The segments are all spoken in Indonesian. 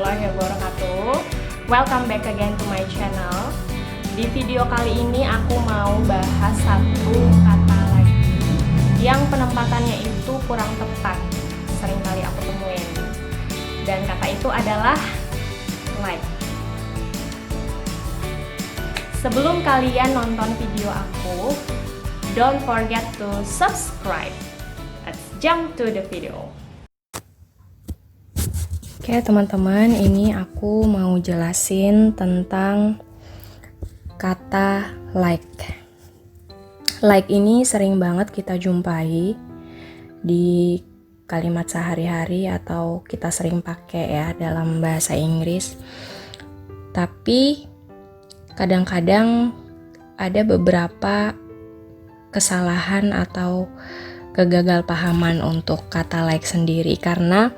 warahmatullahi wabarakatuh. Welcome back again to my channel. Di video kali ini aku mau bahas satu kata lagi yang penempatannya itu kurang tepat, sering kali aku temuin. Dan kata itu adalah like. Sebelum kalian nonton video aku, don't forget to subscribe. Let's jump to the video. Oke teman-teman, ini aku mau jelasin tentang kata like. Like ini sering banget kita jumpai di kalimat sehari-hari atau kita sering pakai ya dalam bahasa Inggris. Tapi kadang-kadang ada beberapa kesalahan atau kegagalpahaman untuk kata like sendiri, karena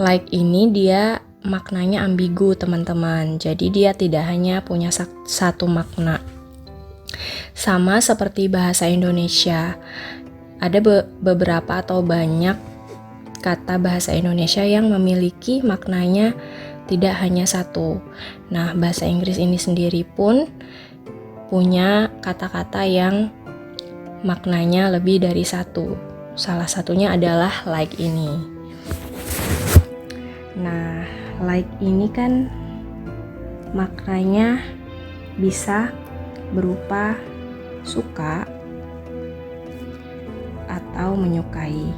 like ini dia maknanya ambigu teman-teman. Jadi dia tidak hanya punya satu makna. Sama seperti bahasa Indonesia, ada beberapa atau banyak kata bahasa Indonesia yang memiliki maknanya tidak hanya satu. Nah, bahasa Inggris ini sendiri pun punya kata-kata yang maknanya lebih dari satu. Salah satunya adalah like ini. Nah, like ini kan maknanya bisa berupa suka atau menyukai.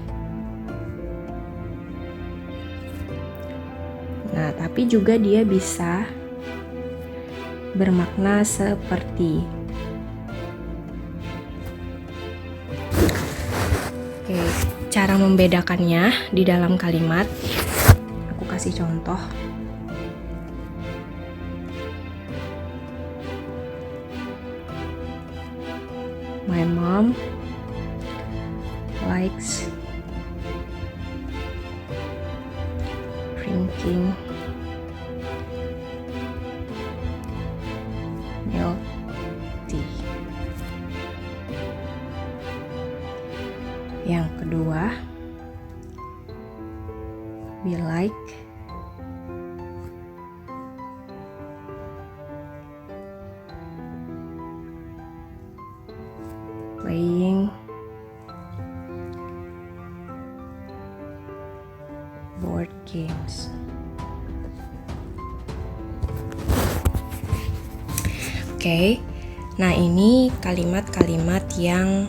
Nah, tapi juga dia bisa bermakna seperti. Oke, cara membedakannya di dalam kalimat. Kasih contoh. My mom likes drinking milk tea. Yang kedua, we like playing board games. Oke, nah ini kalimat-kalimat yang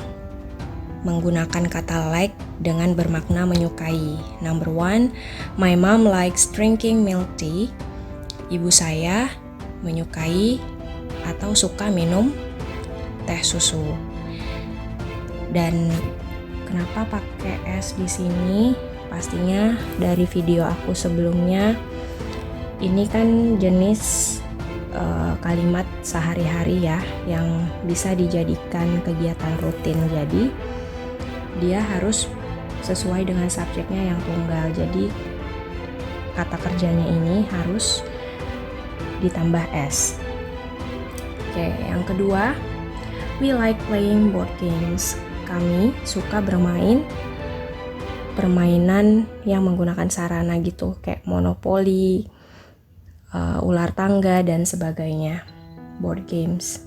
menggunakan kata like dengan bermakna menyukai. Number one, my mom likes drinking milk tea. Ibu saya menyukai atau suka minum teh susu. Dan kenapa pakai S di sini? Pastinya dari video aku sebelumnya. Ini kan jenis kalimat sehari-hari ya, yang bisa dijadikan kegiatan rutin. Jadi dia harus sesuai dengan subjeknya yang tunggal. Jadi kata kerjanya ini harus ditambah S. Oke, yang kedua, we like playing board games. Kami suka bermain permainan yang menggunakan sarana gitu, kayak monopoli, ular tangga dan sebagainya. Board games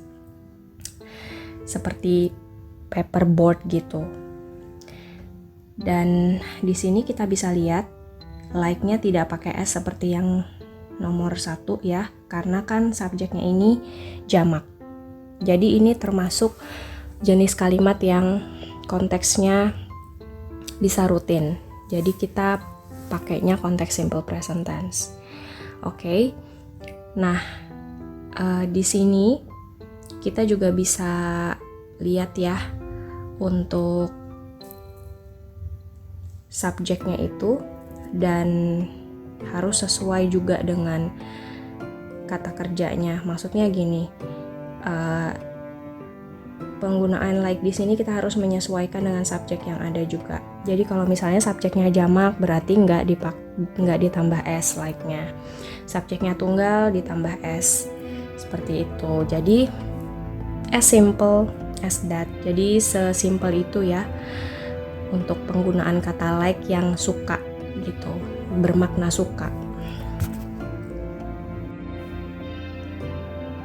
seperti paperboard gitu. Dan di sini kita bisa lihat like-nya tidak pakai S seperti yang nomor 1 ya, karena kan subjeknya ini jamak. Jadi ini termasuk jenis kalimat yang konteksnya bisa rutin. Jadi kita pakainya konteks simple present tense. Oke. Nah, di sini kita juga bisa lihat ya untuk subjeknya itu, dan harus sesuai juga dengan kata kerjanya. Maksudnya gini, penggunaan like di sini kita harus menyesuaikan dengan subjek yang ada juga. Jadi kalau misalnya subjeknya jamak berarti nggak ditambah S like-nya. Subjeknya tunggal ditambah S. Seperti itu. Jadi as simple as that. Jadi sesimpel itu ya untuk penggunaan kata like yang suka gitu, bermakna suka.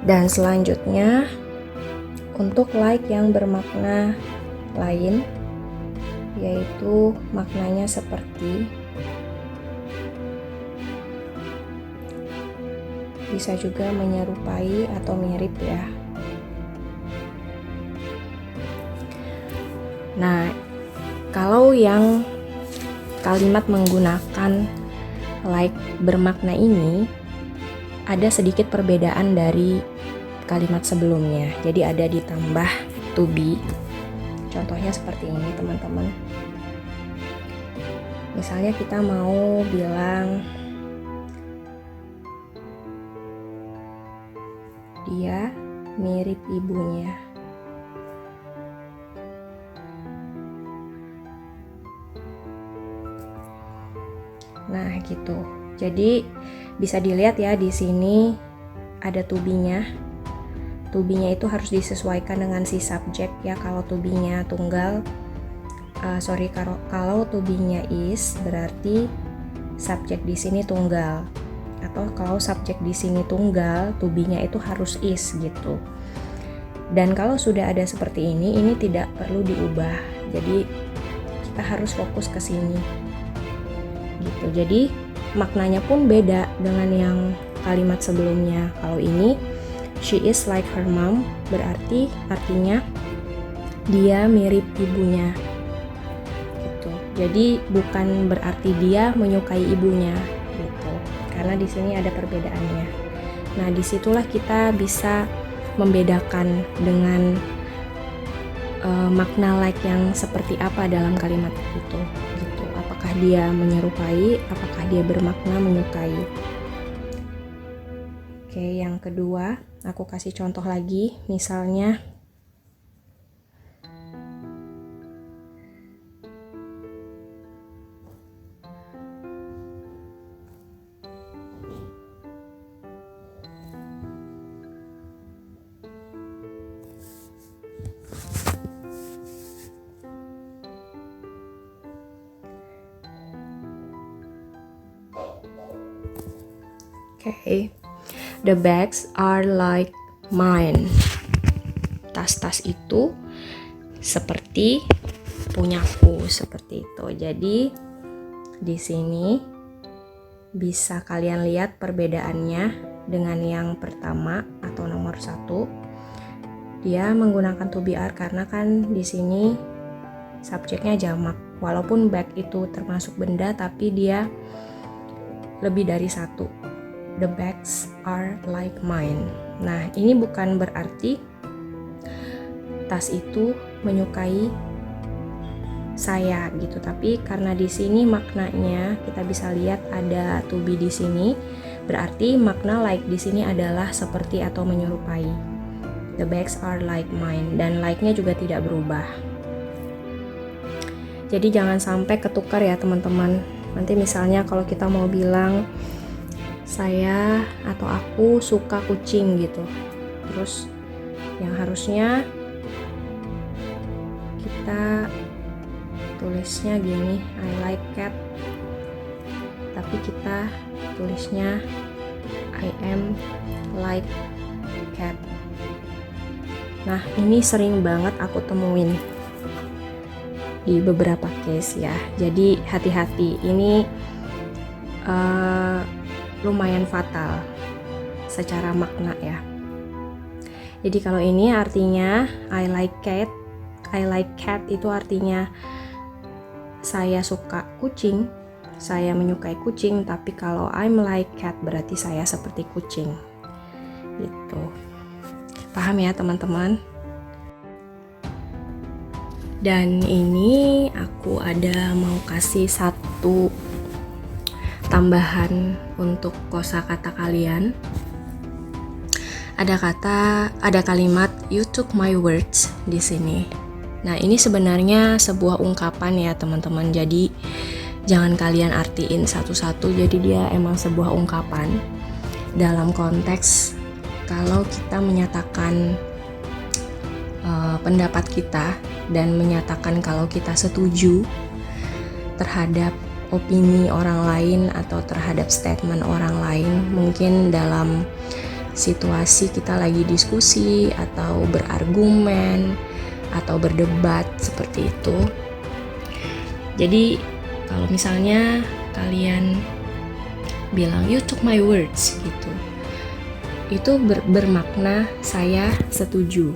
Dan selanjutnya untuk like yang bermakna lain, yaitu maknanya seperti, bisa juga menyerupai atau mirip ya. Nah, kalau yang kalimat menggunakan like bermakna ini ada sedikit perbedaan dari kalimat sebelumnya. Jadi ada ditambah to be. Contohnya seperti ini teman-teman. Misalnya kita mau bilang dia mirip ibunya. Nah, gitu. Jadi bisa dilihat ya di sini ada to be-nya. To be-nya itu harus disesuaikan dengan si subjek ya. Kalau to be-nya tunggal, kalau to be-nya is, berarti subjek di sini tunggal. Atau kalau subjek di sini tunggal, to be-nya itu harus is gitu. Dan kalau sudah ada seperti ini tidak perlu diubah. Jadi kita harus fokus ke sini. Gitu. Jadi maknanya pun beda dengan yang kalimat sebelumnya. Kalau ini she is like her mom, berarti artinya dia mirip ibunya. Gitu. Jadi bukan berarti dia menyukai ibunya gitu. Karena di sini ada perbedaannya. Nah, disitulah kita bisa membedakan dengan makna like yang seperti apa dalam kalimat itu gitu. Apakah dia menyerupai, apakah dia bermakna menyukai. Oke, yang kedua, aku kasih contoh lagi, misalnya okay. The bags are like mine. Tas-tas itu seperti punyaku, seperti itu. Jadi di sini bisa kalian lihat perbedaannya dengan yang pertama atau nomor 1. Dia menggunakan to be are karena kan di sini subjeknya jamak. Walaupun bag itu termasuk benda, tapi dia lebih dari satu. The bags are like mine. Nah, ini bukan berarti tas itu menyukai saya gitu, tapi karena di sini maknanya kita bisa lihat ada to be di sini, berarti makna like di sini adalah seperti atau menyerupai. The bags are like mine, dan like-nya juga tidak berubah. Jadi jangan sampai ketukar ya teman-teman. Nanti misalnya kalau kita mau bilang saya atau aku suka kucing gitu, terus yang harusnya kita tulisnya gini, I like cat, tapi kita tulisnya I am like cat. Nah, ini sering banget aku temuin di beberapa case ya, jadi hati-hati, ini lumayan fatal secara makna ya. Jadi kalau ini artinya I like cat itu artinya saya suka kucing, saya menyukai kucing, tapi kalau I'm like cat berarti saya seperti kucing gitu. Paham ya teman-teman? Dan ini aku ada mau kasih satu tambahan untuk kosakata kalian. Ada kalimat you took my words di sini. Nah, ini sebenarnya sebuah ungkapan ya teman-teman. Jadi jangan kalian artiin satu-satu. Jadi dia emang sebuah ungkapan dalam konteks kalau kita menyatakan pendapat kita dan menyatakan kalau kita setuju terhadap opini orang lain atau terhadap statement orang lain, mungkin dalam situasi kita lagi diskusi atau berargumen atau berdebat seperti itu. Jadi kalau misalnya kalian bilang you took my words gitu, itu bermakna saya setuju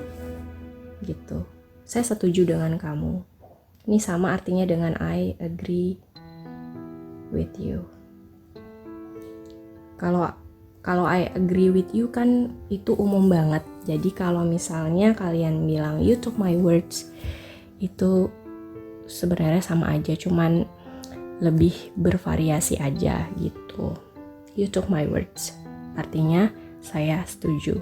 gitu. Saya setuju dengan kamu. Ini sama artinya dengan I agree with you. Kalau I agree with you kan itu umum banget. Jadi kalau misalnya kalian bilang you took my words, itu sebenarnya sama aja, cuman lebih bervariasi aja gitu. You took my words artinya saya setuju.